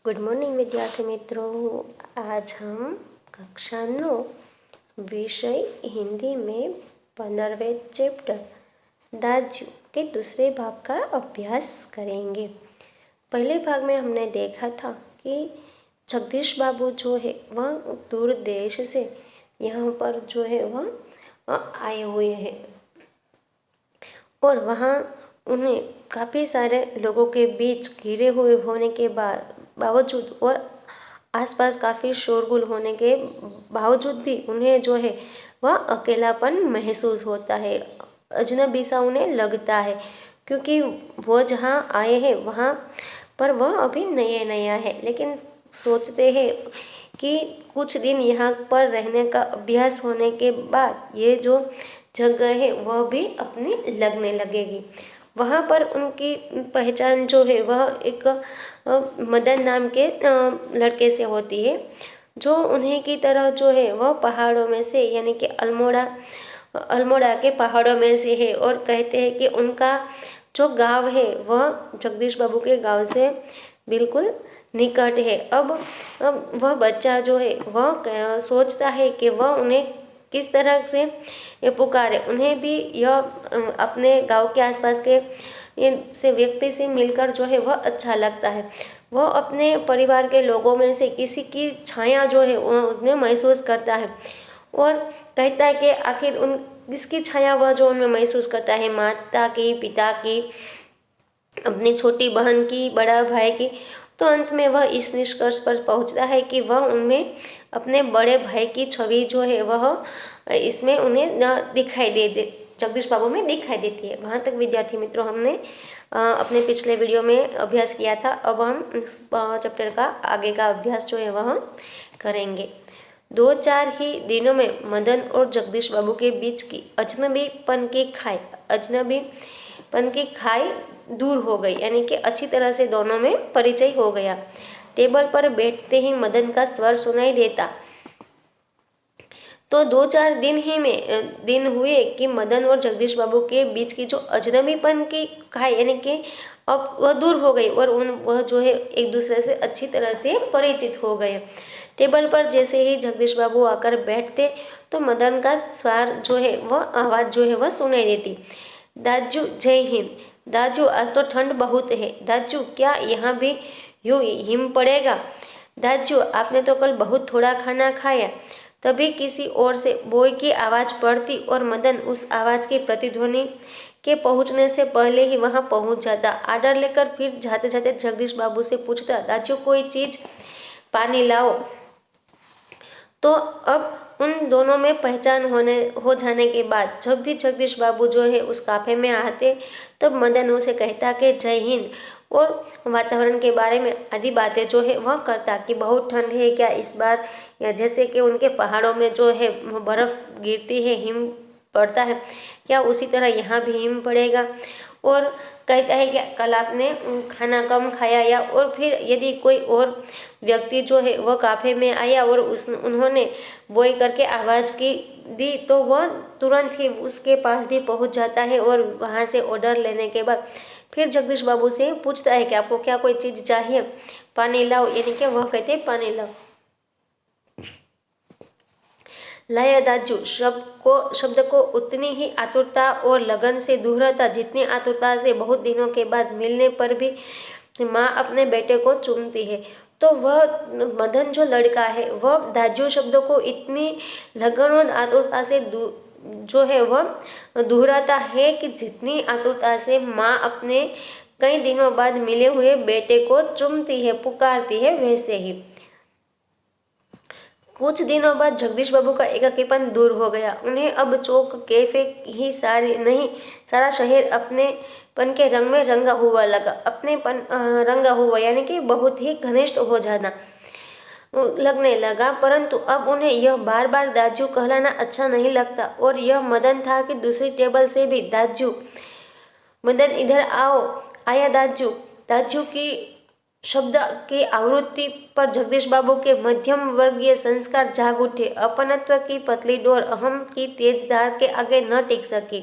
Good morning विद्यार्थी मित्रों। आज हम कक्षा 9 विषय हिंदी में 15वें चैप्टर दाजू के दूसरे भाग का अभ्यास करेंगे। पहले भाग में हमने देखा था कि जगदीश बाबू जो है वह दूर देश से यहाँ पर जो है वह आए हुए हैं और वहाँ उन्हें काफ़ी सारे लोगों के बीच घिरे हुए होने के बावजूद और आसपास काफ़ी शोरगुल होने के बावजूद भी उन्हें जो है वह अकेलापन महसूस होता है, अजनबी सा उन्हें लगता है, क्योंकि वो जहाँ आए हैं वहाँ पर वह अभी नया है। लेकिन सोचते हैं कि कुछ दिन यहाँ पर रहने का अभ्यास होने के बाद ये जो जगह है वह भी अपनी लगने लगेगी। वहाँ पर उनकी पहचान जो है वह एक मदन नाम के लड़के से होती है, जो उन्हीं की तरह जो है वह पहाड़ों में से यानी कि अल्मोड़ा के पहाड़ों में से है और कहते हैं कि उनका जो गांव है वह जगदीश बाबू के गांव से बिल्कुल निकट है। अब वह बच्चा जो है वह सोचता है कि वह उन्हें किस तरह से ये पुकारे। उन्हें भी यह अपने गांव के आसपास के से व्यक्ति से मिलकर जो है वह अच्छा लगता है। वह अपने परिवार के लोगों में से किसी की छाया जो है उसने महसूस करता है और कहता है कि आखिर उन किसकी छाया वह जो उनमें महसूस करता है, माता की, पिता की, अपनी छोटी बहन की, बड़ा भाई की। तो अंत में वह इस निष्कर्ष पर पहुंचता है कि वह उनमें अपने बड़े भाई की छवि जो है वह इसमें उन्हें दिखाई दे जगदीश बाबू में दिखाई देती है। वहाँ तक विद्यार्थी मित्रों हमने अपने पिछले वीडियो में अभ्यास किया था। अब हम इस चैप्टर का आगे का अभ्यास जो है वह करेंगे। 2-4 ही दिनों में मदन और जगदीश बाबू के बीच की अजनबीपन की खाई दूर हो गई, यानी कि अच्छी तरह से दोनों में परिचय हो गया। टेबल पर बैठते ही मदन का स्वर सुनाई देता। तो 2-4 दिन हुए कि मदन और जगदीश बाबू के बीच की जो अजनबीपन की खाई यानी कि अब वह दूर हो गई और वह जो है एक दूसरे से अच्छी तरह से परिचित हो गए। टेबल पर जैसे ही जगदीश बाबू आकर बैठते तो मदन का स्वर जो है वह आवाज़ जो है वह सुनाई देती। दाजू जय हिंद। दाजू आज तो ठंड बहुत है। दाजू क्या यहाँ भी यूं हिम पड़ेगा? दाजू आपने तो कल बहुत थोड़ा खाना खाया। तभी किसी ओर से बोई की आवाज़ पड़ती और मदन उस आवाज़ की प्रतिध्वनि के पहुंचने से पहले ही वहां पहुंच जाता। आर्डर लेकर फिर जाते जाते जगदीश बाबू से पूछता, दाजू कोई चीज़ पानी लाओ। तो अब उन दोनों में पहचान हो जाने के बाद जब भी जगदीश बाबू जो है उस काफे में आते तब मदन उसे कहता कि जय हिंद और वातावरण के बारे में आदि बातें जो है वह करता कि बहुत ठंड है क्या इस बार, या जैसे कि उनके पहाड़ों में जो है बर्फ़ गिरती है, हिम पड़ता है, क्या उसी तरह यहाँ भी हिम पड़ेगा। और कहता है कि कल आपने खाना कम खाया, या और फिर यदि कोई और व्यक्ति जो है वह काफे में आया और उन्होंने बोई करके आवाज़ की दी तो वह तुरंत ही उसके पास भी पहुंच जाता है और वहाँ से ऑर्डर लेने के बाद फिर जगदीश बाबू से पूछता है कि आपको क्या कोई चीज़ चाहिए, पानी लाओ, यानी कि वह कहते हैं पानी लाओ। लाया दाजू शब्द को उतनी ही आतुरता और लगन से दोहराता जितनी आतुरता से बहुत दिनों के बाद मिलने पर भी माँ अपने बेटे को चूमती है। तो वह मदन जो लड़का है वह दाजू शब्द को इतनी लगन और आतुरता से जो है वह दोहराता है कि जितनी आतुरता से माँ अपने कई दिनों बाद मिले हुए बेटे को चूमती है, पुकारती है, वैसे ही। कुछ दिनों बाद जगदीश बाबू का एकाकीपन दूर हो गया। उन्हें अब चौक, कैफे ही सारा शहर अपनेपन के रंग में रंगा हुआ लगा। रंगा हुआ यानी कि बहुत ही घनिष्ठ हो जाना लगने लगा। परंतु अब उन्हें यह बार बार दाजू कहलाना अच्छा नहीं लगता और यह मदन था कि दूसरी टेबल से भी दाजू, मदन इधर आओ, आया दाजू। दाजू की शब्द की आवृत्ति पर जगदीश बाबू के मध्यम वर्गीय संस्कार जाग उठे। अपनत्व की पतली डोर अहम की तेज धार के आगे न टिक सकी।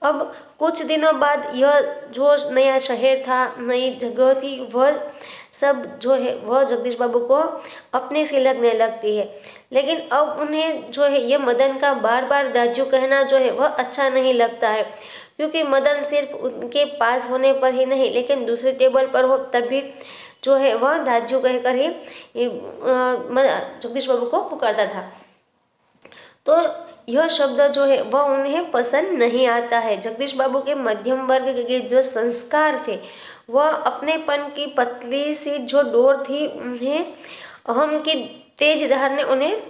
अब कुछ दिनों बाद यह जो नया शहर था, नई जगह थी, वह सब जो है वह जगदीश बाबू को अपने से लगने लगती है। लेकिन अब उन्हें जो है ये मदन का बार बार दाजू कहना जो है वह अच्छा नहीं लगता है, क्योंकि मदन सिर्फ उनके पास होने पर ही नहीं लेकिन दूसरे टेबल पर हो तब भी जो है वह दाजू कहकर ही जगदीश बाबू को पुकारता था। तो यह शब्द जो है वह उन्हें पसंद नहीं आता है। जगदीश बाबू के मध्यम वर्ग के जो संस्कार थे, वह अपनेपन की पतली सी जो डोर थी, उन्हें अहम की तेज धार ने उन्हें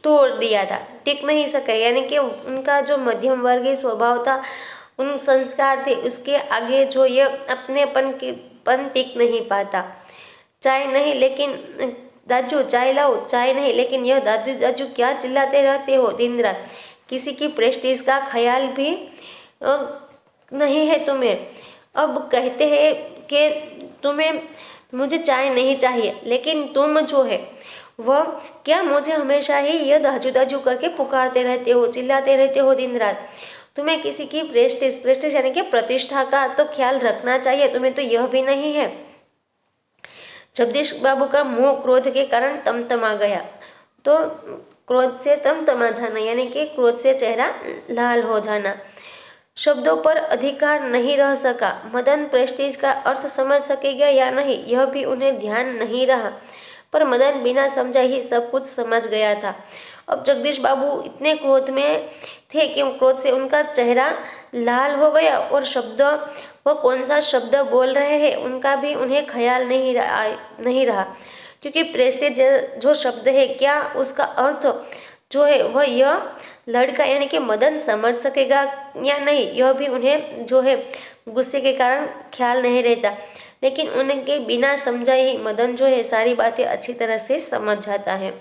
तोड़ दिया था, टिक नहीं सके। यानी कि उनका जो मध्यम वर्गीय स्वभाव था, उन संस्कार थे, उसके आगे जो ये अपनेपन की पन टिक नहीं पाता। चाय नहीं लेकिन दाजू चाय लाओ, चाय नहीं लेकिन यह दादू दाजू क्या चिल्लाते रहते हो दिन रात, किसी की प्रेस्टीज का ख्याल भी नहीं है तुम्हें। अब कहते हैं कि तुम्हें मुझे चाय नहीं चाहिए, लेकिन तुम जो है वह क्या मुझे हमेशा ही यह दाजू दाजू करके पुकारते रहते हो, चिल्लाते रहते हो दिन रात। तुम्हें किसी की प्रेस्टीज प्रेस्टीज यानी कि प्रतिष्ठा का तो ख्याल रखना चाहिए, तुम्हें तो यह भी नहीं है। जगदीश बाबू का मुंह क्रोध के कारण तमतमा गया। तो क्रोध से तमतमा जाना यानी कि क्रोध से चेहरा लाल हो जाना। शब्दों पर अधिकार नहीं रह सका। मदन प्रेस्टीज का अर्थ समझ सकेगा या नहीं यह भी उन्हें ध्यान नहीं रहा, पर मदन बिना समझा ही सब कुछ समझ गया था। अब जगदीश बाबू इतने क्रोध में थे कि क्रोध से उनका चेहरा लाल हो गया, और शब्द वो कौन सा शब्द बोल रहे हैं उनका भी उन्हें ख्याल नहीं रहा, क्योंकि प्रेस्टीज जो शब्द है क्या उसका अर्थ जो है वह यह लड़का यानी कि मदन समझ सकेगा या नहीं यह भी उन्हें जो है गुस्से के कारण ख्याल नहीं रहता। लेकिन उनके बिना समझाए ही मदन जो है सारी बातें अच्छी तरह से समझ जाता है।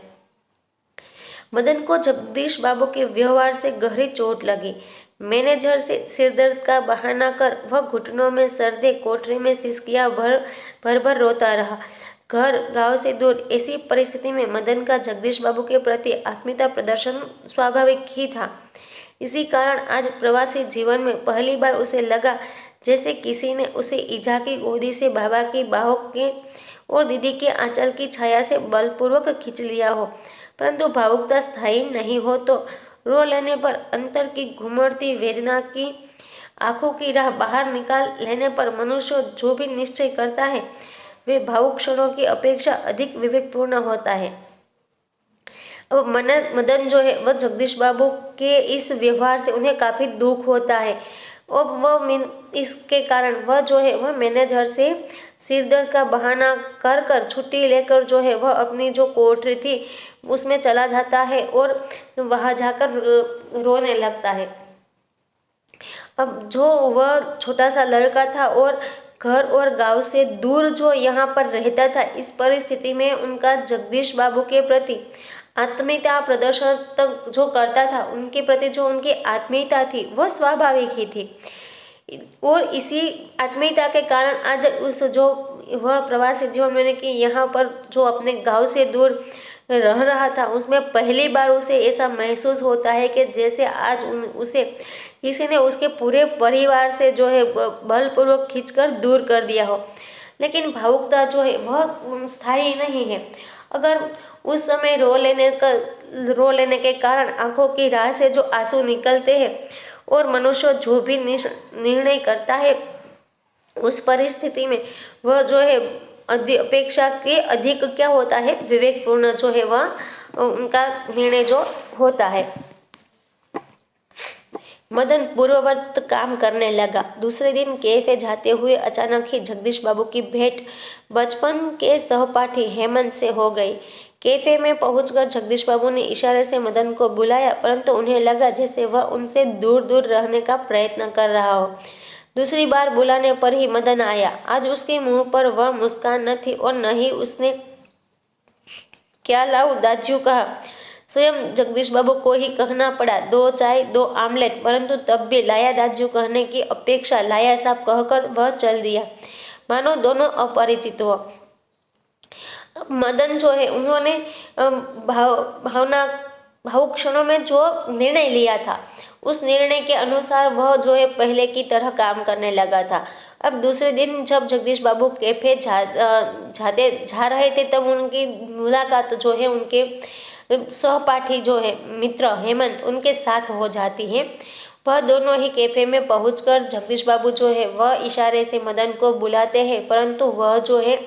मदन को जगदीश बाबू के व्यवहार से गहरी चोट लगी। मैनेजर से सिरदर्द का बहाना कर वह घुटनों में सर्दे कोठरी में सिसकियां भर रोता रहा। घर गांव से दूर ऐसी परिस्थिति में मदन का जगदीश बाबू के प्रति आत्मीयता प्रदर्शन स्वाभाविक ही था। इसी कारण आज प्रवासी जीवन में पहली बार उसे लगा जैसे किसी ने उसे ईजा की गोदी से बाबा की बाहों के और दीदी के आंचल की छाया से बलपूर्वक खींच लिया हो। परंतु भावुकता स्थायी नहीं हो तो रो लेने पर अंतर की घुमड़ती वेदना की आंखों की राह बाहर निकाल लेने पर मनुष्य जो भी निश्चय करता है वे भावुक क्षणों की अपेक्षा अधिक विवेकपूर्ण होता है। अब मदन जो है वह जगदीश बाबू के इस व्यवहार से उन्हें काफ़ी दुख होता है। अब वह इसके कारण वह जो है वह मैनेजर से सिरदर्द का बहाना कर कर छुट्टी लेकर जो है वह अपनी जो कोठरी थी उसमें चला जाता है और वहाँ जाकर रोने लगता है। अब जो वह छोटा सा लड़का था और घर और गांव से दूर जो यहाँ पर रहता था, इस परिस्थिति में उनका जगदीश बाबू के प्रति आत्मीयता प्रदर्शन तक जो करता था, उनके प्रति जो उनकी आत्मीयता थी वह स्वाभाविक ही थी। और इसी आत्मीयता के कारण आज उस जो वह प्रवासी जीवन में कि यहाँ पर जो अपने गांव से दूर रह रहा था, उसमें पहली बार उसे ऐसा महसूस होता है कि जैसे आज उसे किसी ने उसके पूरे परिवार से जो है बलपूर्वक खींचकर दूर कर दिया हो। लेकिन भावुकता जो है वह स्थायी नहीं है। अगर उस समय रो लेने के कारण आंखों की राह से जो आंसू निकलते हैं और मनुष्य जो भी निर्णय करता है उस परिस्थिति में वह जो है अपेक्षा के अधिक क्या होता है, विवेकपूर्ण जो है वह उनका निर्णय जो होता है। मदन पूर्ववत काम करने लगा। दूसरे दिन कैफे जाते हुए अचानक ही जगदीश बाबू की भेंट बचपन के सहपाठी हेमंत से हो गई। कैफे में पहुंचकर जगदीश बाबू ने इशारे से मदन को बुलाया, परंतु उन्हें लगा जैसे वह उनसे दूर दूर रहने का प्रयत्न कर रहा हो। दूसरी बार बुलाने पर ही मदन आया। आज उसके मुंह पर वह मुस्कान न थी और न ही उसने क्या लाऊं दाजू कहा। स्वयं जगदीश बाबू को ही कहना पड़ा 2 चाय 2 आमलेट, परंतु तब भी लाया दाजू कहने की अपेक्षा लाया साहब कहकर वह चल दिया, मानो दोनों अपरिचित हो। मदन जो है उन्होंने भावुक क्षणों में जो निर्णय लिया था उस निर्णय के अनुसार वह जो है पहले की तरह काम करने लगा था। अब दूसरे दिन जब जगदीश बाबू कैफे जा रहे थे, तब उनकी मुलाकात जो है उनके सहपाठी जो है मित्र हेमंत उनके साथ हो जाती है। वह दोनों ही कैफे में पहुंचकर जगदीश बाबू जो है वह इशारे से मदन को बुलाते हैं, परंतु वह जो है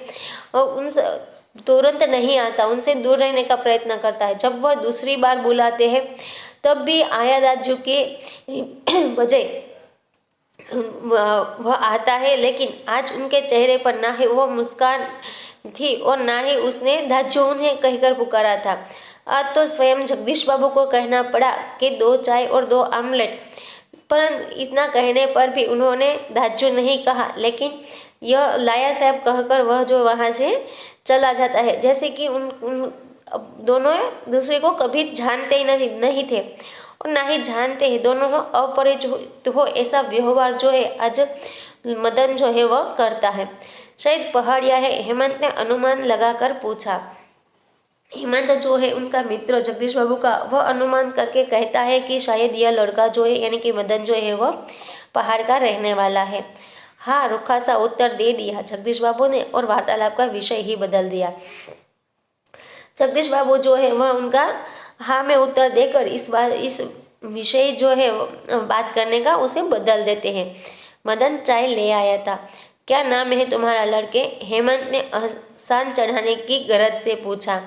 उनसे तुरंत नहीं आता, उनसे दूर रहने का प्रयत्न करता है। जब वह दूसरी बार बुलाते हैं तब भी आया दाजू के बजाय वह आता है, लेकिन आज उनके चेहरे पर ना ही वो मुस्कान थी और ना ही उसने दाजू उन्हें कहकर पुकारा था। आज तो स्वयं जगदीश बाबू को कहना पड़ा कि 2 चाय और 2 आमलेट, परंतु इतना कहने पर भी उन्होंने दाजू नहीं कहा, लेकिन यह लाया साहब कहकर वह जो वहाँ से चला जाता है, जैसे कि उन दोनों दूसरे को कभी जानते ही नहीं थे और ना ही जानते हैं। दोनों को अपरिचित हो ऐसा व्यवहार जो है आज मदन जो है वह करता है। शायद पहाड़िया है, हेमंत ने अनुमान लगाकर पूछा। हेमंत जो है उनका मित्र जगदीश बाबू का, वह अनुमान करके कहता है कि शायद यह लड़का जो है यानी कि मदन जो है वह पहाड़ का रहने वाला है। हाँ, रूखा सा उत्तर दे दिया जगदीश बाबू ने और वार्तालाप का विषय ही बदल दिया। जगदीश बाबू जो है वह उनका हाँ में उत्तर देकर इस विषय जो है बात करने का उसे बदल देते हैं। मदन चाय ले आया था। क्या नाम है तुम्हारा लड़के? हेमंत ने एहसान चढ़ाने की गरज से पूछा।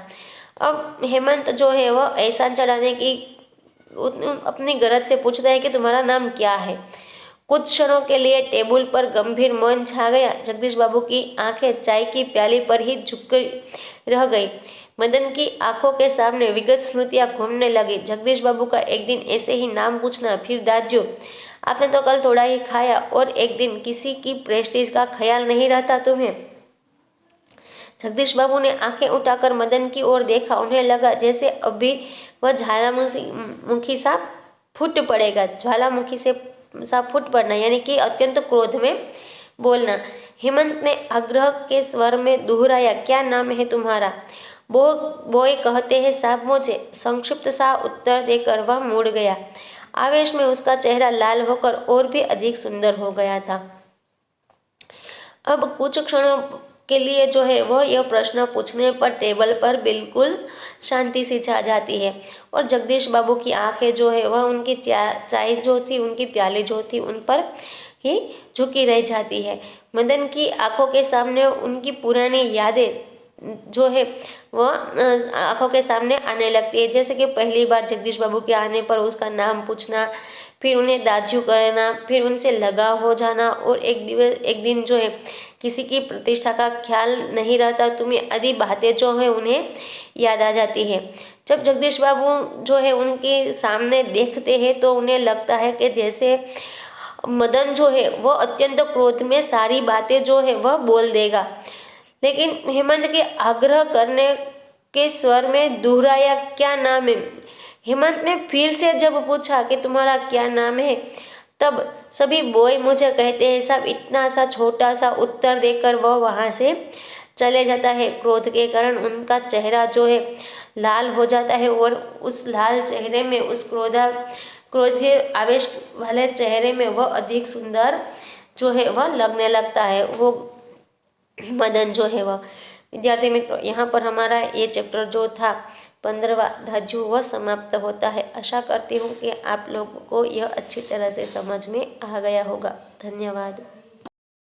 अब हेमंत जो है वह एहसान चढ़ाने की अपनी गरज से पूछता है कि तुम्हारा नाम क्या है। कुछ क्षणों के लिए टेबल पर गंभीर मौन छा गया। जगदीश बाबू की आंखें चाय की प्याली पर ही झुक रह गई। मदन की आंखों के सामने विगत स्मृतियां घूमने लगी। जगदीश बाबू का एक दिन ऐसे ही नाम पूछना, फिर दाजू आपने तो कल थोड़ा ही खाया, और एक दिन किसी की प्रेस्टीज का ख्याल नहीं रहता तुम्हें। जगदीश बाबू ने आंखें उठाकर मदन की ओर देखा। उन्हें लगा जैसे अभी वह ज्वालामुखी सा फूट पड़ेगा। ज्वालामुखी से सा फूट पड़ना यानी कि अत्यंत क्रोध में बोलना। हेमंत ने आग्रह के स्वर में दोहराया, क्या नाम है तुम्हारा? बॉय कहते हैं साहब मुझे। संक्षिप्त सा उत्तर देकर वह मुड़ गया। आवेश में उसका चेहरा लाल होकर और भी अधिक सुंदर हो गया था। अब कुछ क्षणों के लिए जो है वह यह प्रश्न पूछने पर टेबल पर बिल्कुल शांति सी छा जाती है और जगदीश बाबू की आंखें जो है वह उनकी चाय जो थी, उनकी प्याली जो थी, उन पर ही झुकी रह जाती है। मदन की आंखों के सामने उनकी पुरानी यादें जो है वह आंखों के सामने आने लगती है। जैसे कि पहली बार जगदीश बाबू के आने पर उसका नाम पूछना, फिर उन्हें दाजू करना, फिर उनसे लगाव हो जाना, और एक दिन जो है किसी की प्रतिष्ठा का ख्याल नहीं रहता, तुम्हें आदि बातें जो है उन्हें याद आ जाती है। जब जगदीश बाबू जो है उनके सामने देखते हैं तो उन्हें लगता है कि जैसे मदन जो है वह अत्यंत क्रोध में सारी बातें जो है वह बोल देगा। लेकिन हेमंत के आग्रह करने के स्वर में दोहराया, क्या नाम है? हेमंत ने फिर से जब पूछा कि तुम्हारा क्या नाम है, तब सभी बॉय मुझे कहते हैं सब, इतना सा छोटा सा उत्तर देकर वह वहाँ से चले जाता है। क्रोध के कारण उनका चेहरा जो है लाल हो जाता है और उस लाल चेहरे में, उस क्रोधी आवेश वाले चेहरे में वह अधिक सुंदर जो है वह लगने लगता है, वो मदन जो है वह। विद्यार्थी मित्रों, यहाँ पर हमारा ये चैप्टर जो था 15वां धाजू वह समाप्त होता है। आशा करती हूँ कि आप लोगों को यह अच्छी तरह से समझ में आ गया होगा। धन्यवाद।